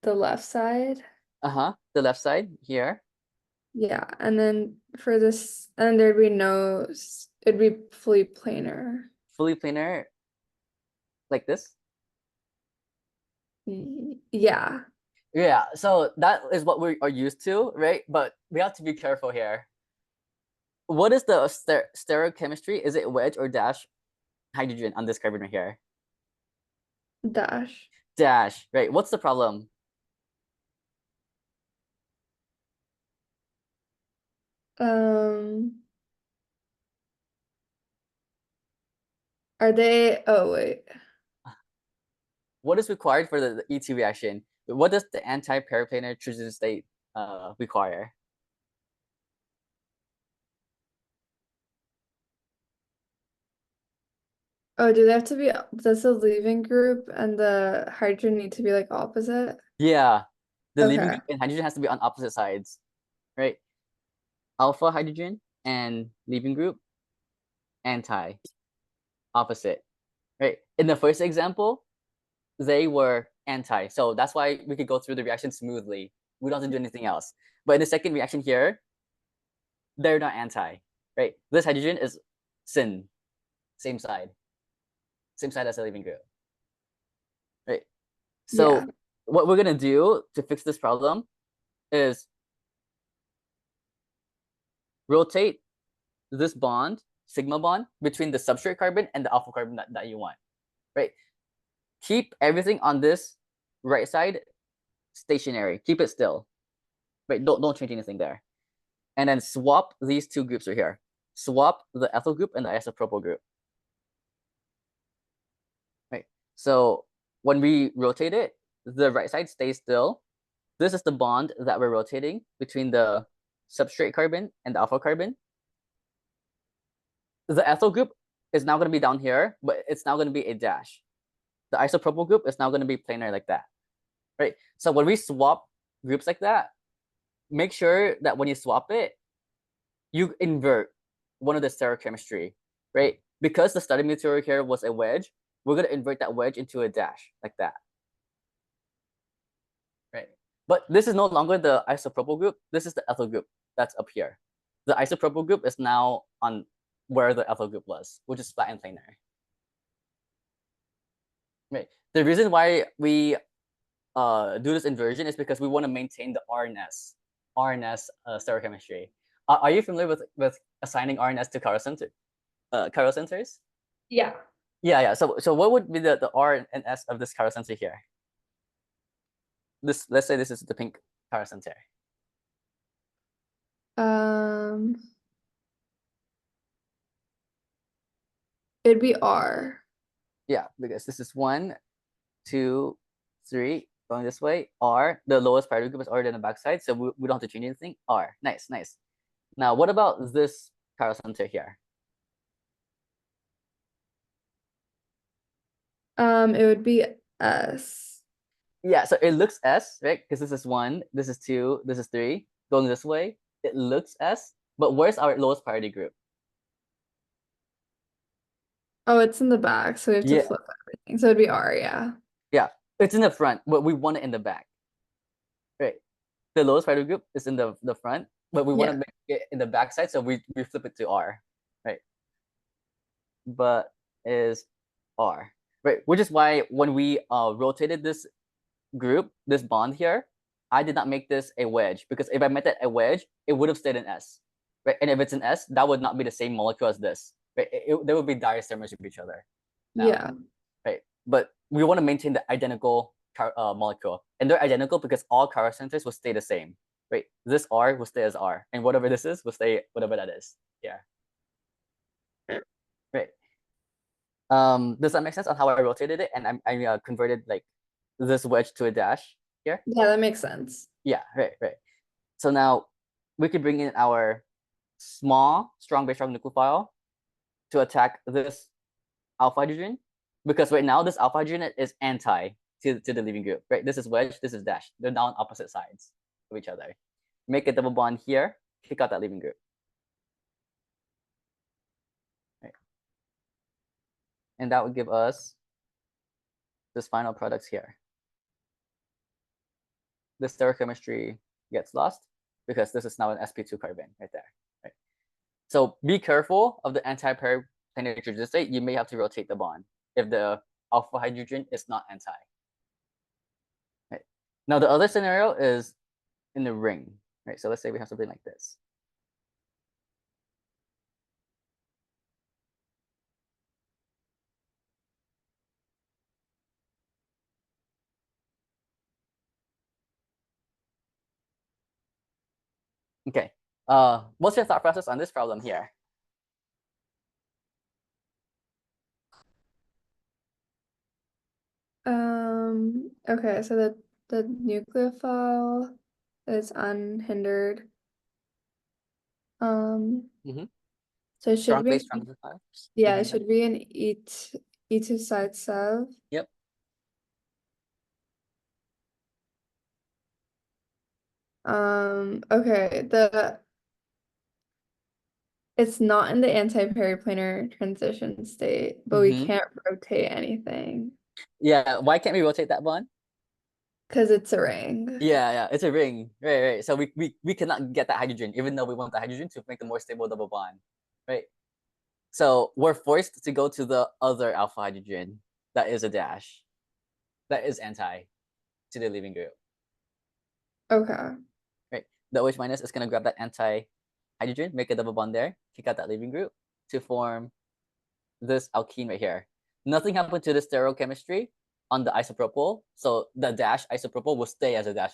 left side. Uh-huh. The left side here. Yeah, and then for this, and there'd be no, it'd be fully planar. Fully planar, like this. Yeah. Yeah, so that is what we are used to, right? But we have to be careful here. What is the stereochemistry? Is it wedge or dash hydrogen on this carbon right here? Dash. Dash, right? What's the problem? Are they, oh wait. What is required for the E2 reaction? What does the anti-periplanar transition state require? Oh, do they have to be, does the leaving group and the hydrogen need to be like opposite? Yeah, the leaving Okay. group and hydrogen has to be on opposite sides, right? Alpha hydrogen and leaving group, anti, opposite, right? In the first example, they were anti, so that's why we could go through the reaction smoothly. We don't have to do anything else. But in the second reaction here, they're not anti, right? This hydrogen is syn, same side as the leaving group, right? So Yeah. what we're gonna do to fix this problem is rotate this bond, sigma bond, between the substrate carbon and the alpha carbon that you want, right? Keep everything on this right side stationary. Keep it still, right? Don't change anything there. And then swap these two groups right here. Swap the ethyl group and the isopropyl group, right? So when we rotate it, the right side stays still. This is the bond that we're rotating between the substrate carbon and the alpha carbon. The ethyl group is now going to be down here, but it's now going to be a dash. The isopropyl group is now going to be planar like that, right? So when we swap groups like that, make sure that when you swap it, you invert one of the stereochemistry, right? Because the study material here was a wedge, we're going to invert that wedge into a dash like that, right? But this is no longer the isopropyl group. This is the ethyl group that's up here. The isopropyl group is now on where the ethyl group was, which is flat and planar. Right. The reason why we do this inversion is because we want to maintain the RNS stereochemistry. Are you familiar with assigning RNS to chiral centers? Yeah. Yeah. So what would be the R and S of this chiral center here? Let's say this is the pink chiral center. It'd be R. Yeah, because this is 1, 2, 3 going this way. R, the lowest priority group is already on the backside, so we don't have to change anything. R, nice. Now, what about this chiral center here? It would be S. Yeah, so it looks S, right? Because this is 1, this is 2, this is 3. Going this way, it looks S, but where's our lowest priority group? Oh, it's in the back, so we have to flip everything. So it'd be R, yeah. Yeah, it's in the front, but we want it in the back, right? The lowest priority group is in the front, but we want to make it in the back side, so we flip it to R, right? But is R, right? Which is why when we rotated this group, this bond here, I did not make this a wedge, because if I made it a wedge, it would have stayed in S, right? And if it's an S, that would not be the same molecule as this, right? There would be diastereomers with each other. Now, Yeah. right? But we want to maintain the identical molecule, and they're identical because all chiral centers will stay the same, right? This R will stay as R, and whatever this is will stay whatever that is. Yeah. Right. Does that make sense on how I rotated it? And I converted like this wedge to a dash here. Yeah, that makes sense. Yeah, right. So now we could bring in our small, strong base strong nucleophile to attack this alpha hydrogen, because right now this alpha hydrogen is anti to the leaving group, right? This is wedge, this is dash. They're now on opposite sides of each other. Make a double bond here, kick out that leaving group. Right. And that would give us this final products here. The stereochemistry gets lost because this is now an sp2 carbon right there. Right. So be careful of the anti-planar hydrogen. You may have to rotate the bond if the alpha hydrogen is not anti. Right. Now the other scenario is in the ring. Right. So let's say we have something like this. Okay. What's your thought process on this problem here? Okay, so the nucleophile is unhindered. So it should Strong be, base, strong nucleophile. yeah, it should be an E2 side sub. Yep. Okay, it's not in the anti-periplanar transition state, but we can't rotate anything Yeah, why can't we rotate that bond? because it's a ring. Yeah, it's a ring. Right. So we cannot get that hydrogen, even though we want the hydrogen to make the more stable double bond. Right. So we're forced to go to the other alpha hydrogen that is a dash, that is anti. to the leaving group. Okay. Right. The OH minus is going to grab that anti-hydrogen, make a double bond there, kick out that leaving group to form this alkene right here. Nothing happened to the stereochemistry on the isopropyl, so the dash isopropyl will stay as a dash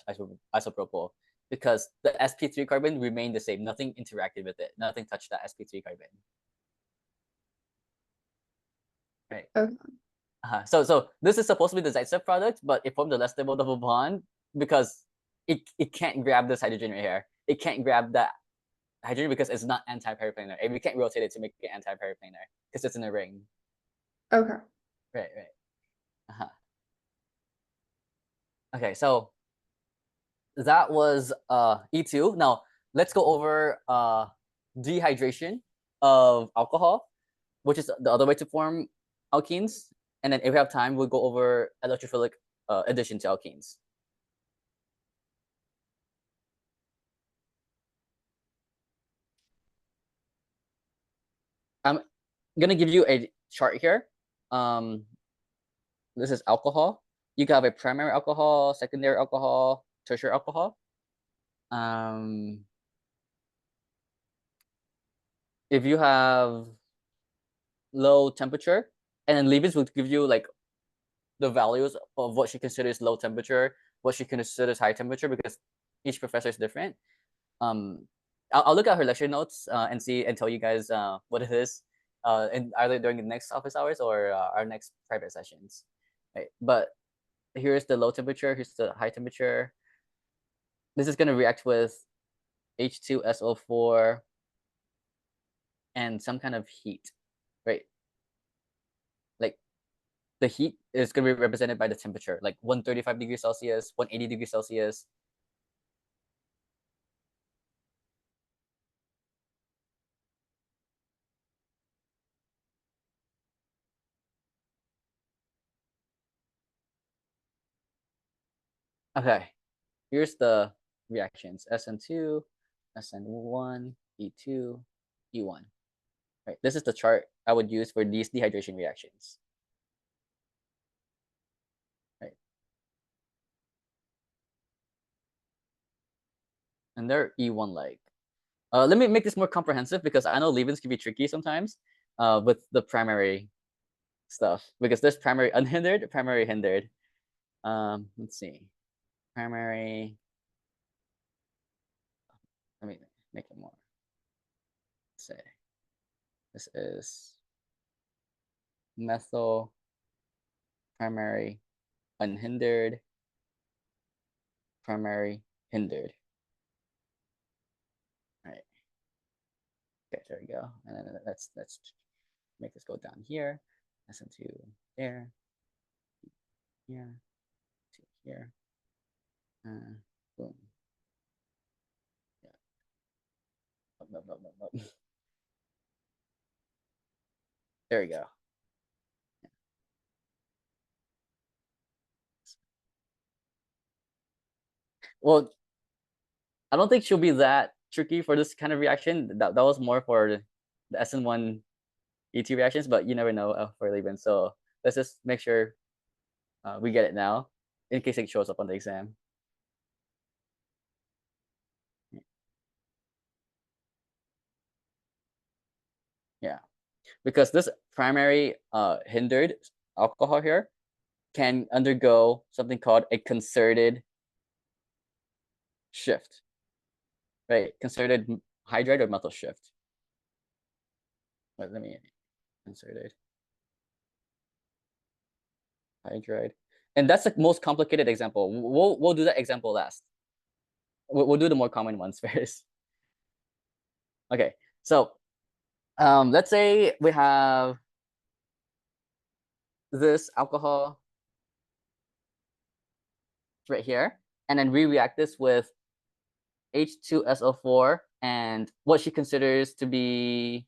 isopropyl because the sp3 carbon remained the same. Nothing interacted with it. Nothing touched that sp3 carbon. Right. Okay. So this is supposed to be the Zaitsev product, but it formed a less stable double bond because it can't grab this hydrogen right here. It can't grab that hydrogen because it's not anti-periplanar. And we can't rotate it to make it anti-periplanar because it's in a ring. Okay. Right. Okay, so that was E2. Now let's go over dehydration of alcohol, which is the other way to form alkenes. And then if we have time, we'll go over electrophilic addition to alkenes. I'm gonna give you a chart here. This is alcohol. You can have a primary alcohol, secondary alcohol, tertiary alcohol. If you have low temperature, and then Leibniz will give you like the values of what she considers low temperature, what she considers high temperature, because each professor is different. I'll look at her lecture notes and see and tell you guys what it is, and either during the next office hours or our next private sessions. Right, but here's the low temperature. Here's the high temperature. This is going to react with H2SO4 and some kind of heat, right? Like the heat is going to be represented by the temperature, like 135 degrees Celsius, 180 degrees Celsius. Okay, here's the reactions: SN2, SN1, E2, E1. Right, this is the chart I would use for these dehydration reactions. Right, and they're E1-like. Let me make this more comprehensive because I know Leibniz can be tricky sometimes with the primary stuff because there's primary unhindered, primary hindered. Let's see, primary. Let me make it more. Let's say this is methyl primary unhindered, primary hindered. Right. Okay, there we go. And then let's make this go down here. SN2 there, here, to here. Boom. Yeah. Up. There we go. Well, I don't think she'll be that tricky for this kind of reaction. That was more for the SN1 E2 reactions, but you never know for Leibniz. So let's just make sure we get it now in case it shows up on the exam. Yeah, because this primary hindered alcohol here can undergo something called a concerted shift, right? Concerted hydride or methyl shift. Let me concerted hydride, and that's the most complicated example. We'll do that example last. We'll do the more common ones first. Okay, so let's say we have this alcohol right here, and then we react this with H2SO4 and what she considers to be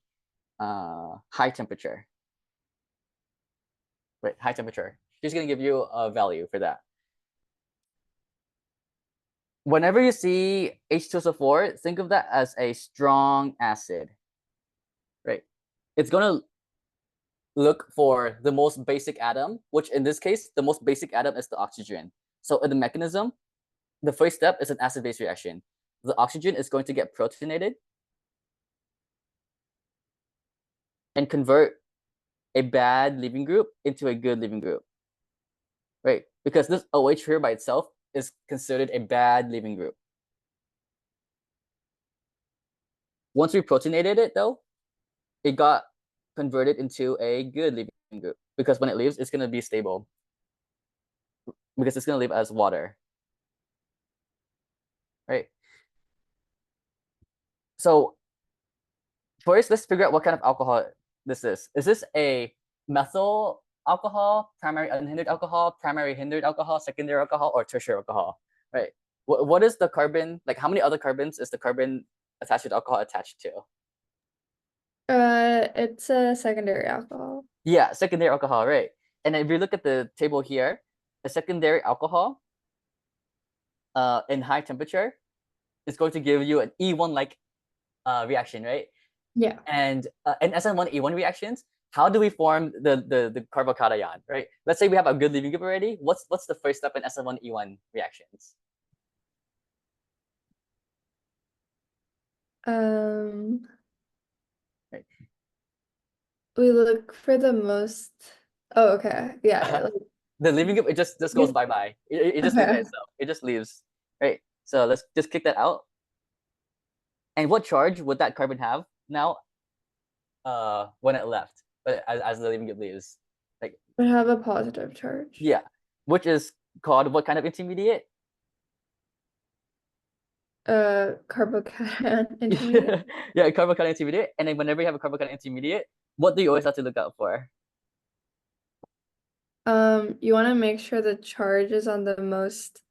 high temperature. Right, high temperature. She's going to give you a value for that. Whenever you see H2SO4, think of that as a strong acid. Right, it's going to look for the most basic atom, which in this case, the most basic atom is the oxygen. So in the mechanism, the first step is an acid-base reaction. The oxygen is going to get protonated and convert a bad leaving group into a good leaving group, right? Because this OH here by itself is considered a bad leaving group. Once we protonated it though, it got converted into a good leaving group because when it leaves, it's going to be stable because it's going to leave as water, right? So first, let's figure out what kind of alcohol this is. Is this a methyl alcohol, primary unhindered alcohol, primary hindered alcohol, secondary alcohol, or tertiary alcohol, right? What is the carbon, like how many other carbons is the carbon attached to the alcohol attached to? It's a secondary alcohol. Yeah, secondary alcohol, right? And if you look at the table here, a secondary alcohol in high temperature is going to give you an E1-like reaction, right? Yeah. And in SN1E1 reactions, how do we form the carbocation, right? Let's say we have a good leaving group already. What's the first step in SN1E1 reactions? Right. We look for the most. Oh, okay. Yeah. Like, The leaving group, it just goes bye-bye. It just leaves by okay. itself. It just leaves, right? So let's just kick that out. And what charge would that carbon have now when it left, as the leaving group leaves? Like, Would have a positive charge. yeah, which is called what kind of intermediate? Carbocation intermediate. Yeah, carbocation intermediate. And then whenever you have a carbocation intermediate, what do you always have to look out for? You want to make sure the charge is on the most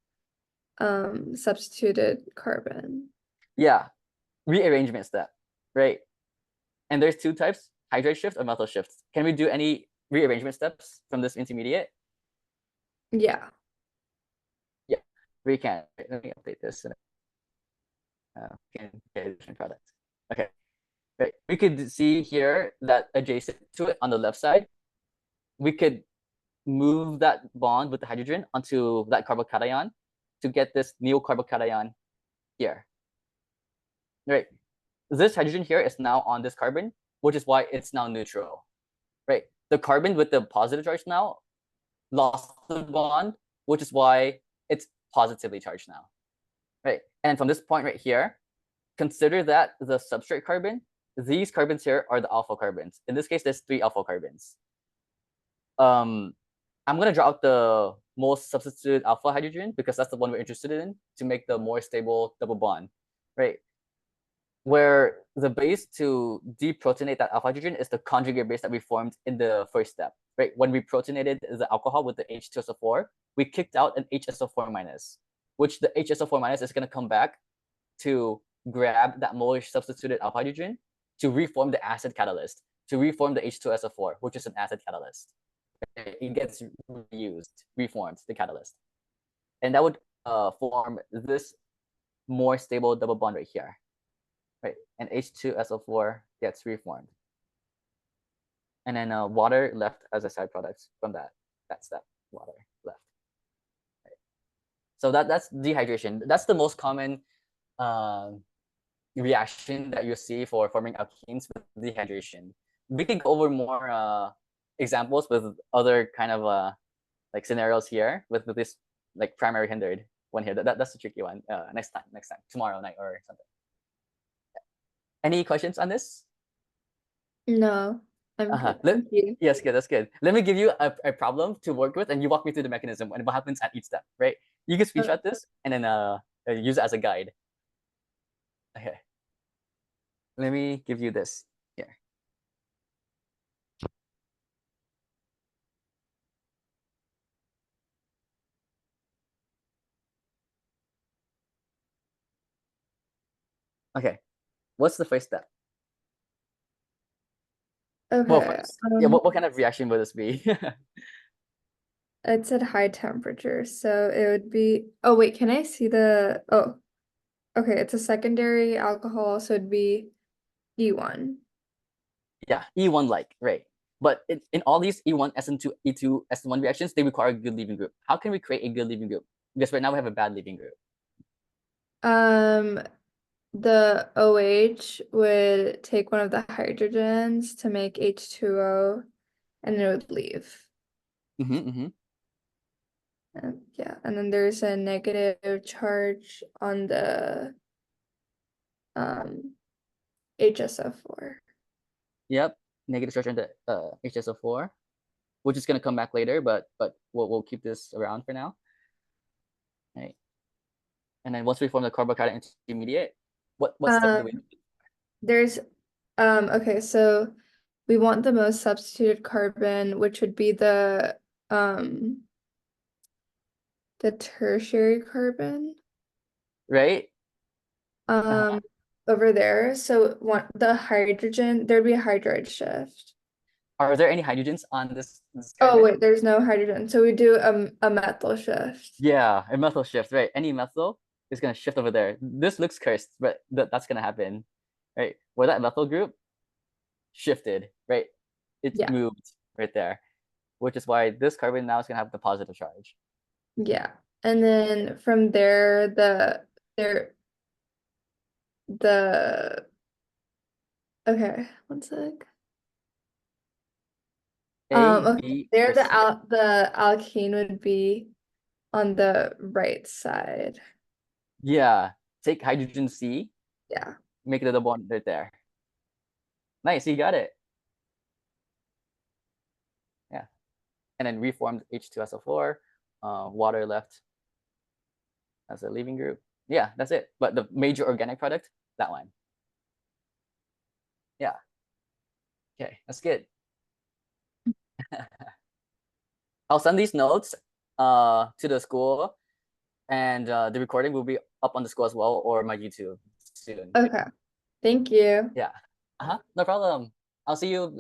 substituted carbon. Yeah, rearrangement step, right? And there's two types, hydride shift or methyl shift. Can we do any rearrangement steps from this intermediate? Yeah. Yeah, we can. Let me update this. Can get different products. Okay, right. We could see here that adjacent to it on the left side, we could move that bond with the hydrogen onto that carbocation to get this new carbocation here. Right. This hydrogen here is now on this carbon, which is why it's now neutral. Right. The carbon with the positive charge now lost the bond, which is why it's positively charged now. Right. And from this point right here, consider that the substrate carbon, these carbons here are the alpha carbons. In this case, there's 3 alpha carbons. I'm going to draw out the most substituted alpha hydrogen because that's the one we're interested in to make the more stable double bond, right? Where the base to deprotonate that alpha hydrogen is the conjugate base that we formed in the first step, right? When we protonated the alcohol with the H2SO4, we kicked out an HSO4 minus, which the HSO4 minus is going to come back to grab that molar substituted alpha hydrogen to reform the acid catalyst, to reform the H2SO4, which is an acid catalyst. It gets reused, reformed, the catalyst. And that would form this more stable double bond right here, right? And H2SO4 gets reformed. And then water left as a side product from that step, water left. Right. So that's dehydration. That's the most common reaction that you see for forming alkenes with dehydration. We can go over more examples with other kind of like scenarios here with this like primary hindered one here. That's a tricky one. Next time, tomorrow night or something. Any questions on this? No, I'm good. Thank you. Yes, good. That's good. Let me give you a problem to work with, and you walk me through the mechanism and what happens at each step. Right? You can screenshot this and then use it as a guide. Okay. Let me give you this here. Okay. What's the first step? Well, Okay. first, yeah, what kind of reaction would this be? It's at high temperature, so it would be. Oh, wait, can I see the. Oh, okay, it's a secondary alcohol, so it'd be E1. Yeah, E1-like, right. But in all these E1, SN2, E2, SN1 reactions, they require a good leaving group. How can we create a good leaving group? Because right now we have a bad leaving group. The OH would take one of the hydrogens to make H2O, and it would leave. And yeah, and then there's a negative charge on the HSO4. Yep, negative charge on the HSO4, which is gonna come back later, but we'll keep this around for now. Right. And then once we form the carbocation intermediate, what step do we do? There's okay, so we want the most substituted carbon, which would be the tertiary carbon. Right? Over there. So the hydrogen, there'd be a hydride shift. Are there any hydrogens on this Oh carbon? wait, there's no hydrogen. So we do a methyl shift. Yeah, a methyl shift, right? Any methyl is gonna shift over there. This looks cursed, but that's gonna happen, right? Where that methyl group shifted, right? It Yeah. moved right there, which is why this carbon now is gonna have the positive charge. Yeah. And then from there, okay, one sec. Okay, there the alkene would be on the right side. Yeah, take hydrogen C. Yeah. Make the double bond right there. Nice, you got it. Yeah, and then reformed H2SO4. Water left as a leaving group. Yeah, that's it. But the major organic product, that one. Yeah. Okay, that's good. I'll send these notes to the school, and the recording will be up on the school as well, or my YouTube soon. Okay. Thank you. Yeah. No problem. I'll see you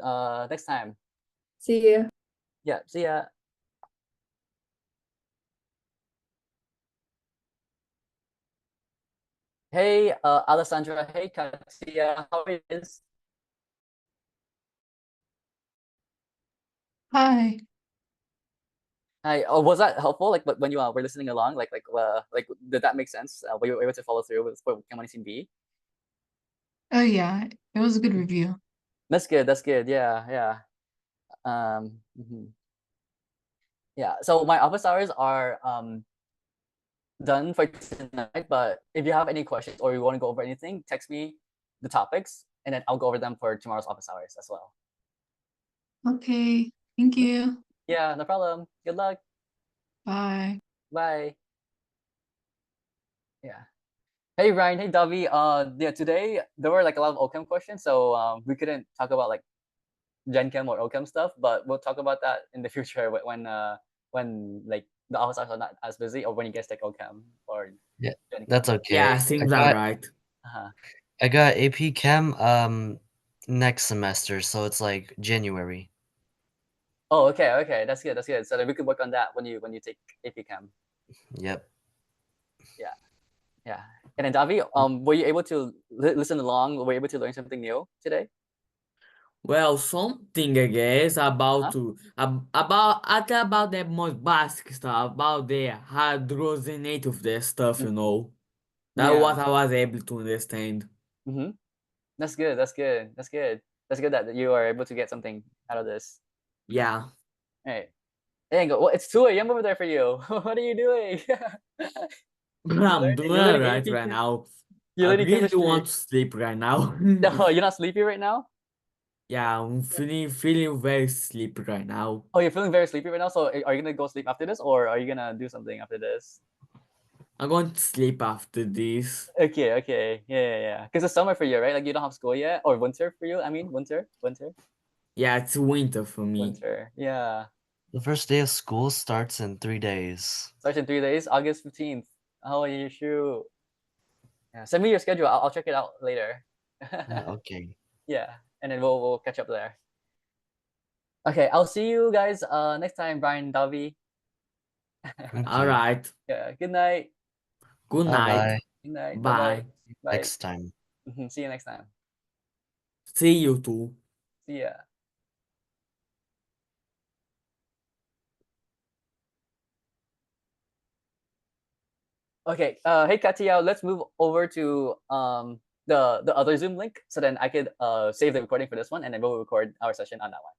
next time. See you. Yeah, see ya. Hey, Alessandra. Hey, Katia. How are you? Hi. Hi. Oh, was that helpful? Like, when you were listening along, like, did that make sense? Were you able to follow through with for Chem Scene B? Oh yeah, it was a good review. That's good. That's good. Yeah, yeah. Yeah. So my office hours are done for tonight. But if you have any questions or you want to go over anything, text me the topics, and then I'll go over them for tomorrow's office hours as well. Okay, thank you. Yeah, no problem. Good luck. Bye. Bye. Yeah. Hey Ryan, hey Davi. Yeah, today there were like a lot of OChem questions, so we couldn't talk about like Gen Chem or OChem stuff, but we'll talk about that in the future when like the office hours are not as busy, or when you guys take OChem or Yeah, Gen Chem. that's okay. Yeah, things are right. I got AP Chem next semester, so it's like January. Oh, okay. That's good. That's good. So then we could work on that when you take AP Chem. Yep. Yeah. And then Davi, were you able to listen along? Were you able to learn something new today? Well, something I guess about about the most basic stuff about the hydrogenate of the stuff, you know. That's Yeah. what I was able to understand. That's good. That's good. That's good. That's good that you are able to get something out of this. Yeah. Hey. Dang, well, it's 2 a.m. over there for you. What are you doing? I'm doing you're learning alright AP right now. You're I learning really chemistry. want to sleep right now. No, you're not sleepy right now? Yeah, I'm feeling very sleepy right now. Oh, you're feeling very sleepy right now? So are you gonna go sleep after this, or are you gonna do something after this? I'm going to sleep after this. Okay. Yeah. Because it's summer for you, right? Like you don't have school yet, or winter for you. I mean, winter. Yeah, it's winter for me. Winter. Yeah. The first day of school starts in 3 days. Starts in 3 days, August 15th. Oh, you shoot. Yeah. Send me your schedule. I'll check it out later. Okay. Yeah, and then we'll catch up there. Okay, I'll see you guys next time, Brian, Davi. Thank All you. right. Yeah. Good night. Good Bye-bye. night. Good night. Bye. Bye. Next time. See you next time. See you too. See ya. Okay. Hey Katia, let's move over to the other Zoom link so then I could save the recording for this one and then we'll record our session on that one.